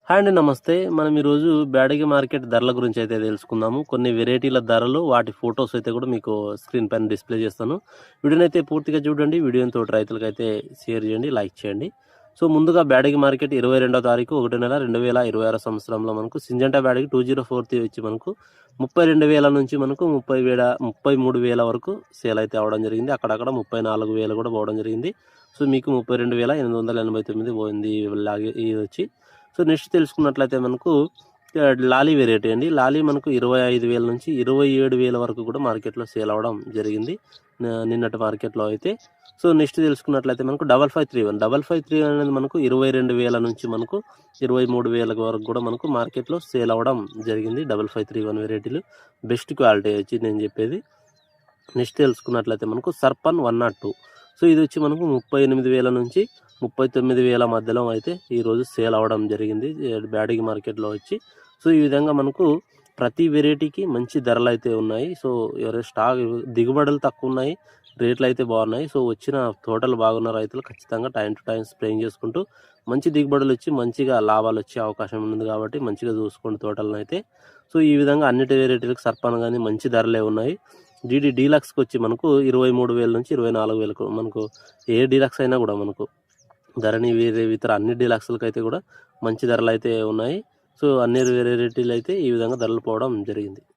Hi అండి, నమస్తే. మనం ఈరోజు బ్యాడగి మార్కెట్ ధరల గురించి అయితే తెలుసుకుందాము. కొన్ని వెరైటీల ధరలు, వాటి ఫోటోస్ అయితే కూడా మీకు స్క్రీన్ పైన డిస్ప్లే చేస్తాను. వీడియోనైతే పూర్తిగా చూడండి. వీడియోని తోటి రైతులకైతే షేర్ చేయండి, లైక్ చేయండి. సో ముందుగా బ్యాడగి మార్కెట్ 22వ తారీఖు 1 నెల 2026 సంవత్సరంలో మనకు సింజంటా బ్యాడగి 2043 వచ్చి మనకు 32,000 నుంచి మనకు 33,000 వరకు సేల్ అయితే అవడం జరిగింది. అక్కడక్కడ 34,000 కూడా పోవడం జరిగింది. సో మీకు 32,889 పోయింది ఇది వచ్చి. సో నెక్స్ట్ తెలుసుకున్నట్లయితే మనకు లాలీ వెరైటీ అండి. లాలీ మనకు 25,000 నుంచి 27,000 వరకు కూడా మార్కెట్లో సేల్ అవ్వడం జరిగింది నిన్నటి మార్కెట్లో అయితే. సో నెక్స్ట్ తెలుసుకున్నట్లయితే మనకు 5531 అనేది మనకు 22,000 నుంచి మనకు 23,000 వరకు కూడా మనకు మార్కెట్లో సేల్ అవ్వడం జరిగింది. 5531 వెరైటీలు బెస్ట్ క్వాలిటీ వచ్చి నేను చెప్పేది. నెక్స్ట్ తెలుసుకున్నట్లయితే మనకు సర్పన్ 102. సో ఇది వచ్చి మనకు 38,000 నుంచి 39,000 మధ్యలో అయితే ఈరోజు సేల్ అవ్వడం జరిగింది బ్యాడగి మార్కెట్లో వచ్చి. సో ఈ విధంగా మనకు ప్రతి వెరైటీకి మంచి ధరలు అయితే ఉన్నాయి. సో స్టాక్ దిగుబడులు తక్కువ ఉన్నాయి, రేట్లు అయితే బాగున్నాయి. సో వచ్చిన తోటలు బాగున్న రైతులు ఖచ్చితంగా టైం టు టైం స్ప్రేయింగ్ చేసుకుంటూ మంచి దిగుబడులు వచ్చి మంచిగా లాభాలు వచ్చే అవకాశం ఉంది కాబట్టి మంచిగా చూసుకోండి తోటలను అయితే. సో ఈ విధంగా అన్నిటి వెరైటీలకు సర్పన్ కానీ మంచి ధరలే ఉన్నాయి. డీలక్స్కి వచ్చి మనకు 23,000 నుంచి 24,000 మనకు ఏ డీలక్స్ అయినా కూడా మనకు ధరణి వేరే ఇతర అన్ని డీలక్స్లకు అయితే కూడా మంచి ధరలు అయితే ఉన్నాయి. సో అన్ని వెరైటీలు అయితే ఈ విధంగా ధరలు పోవడం జరిగింది.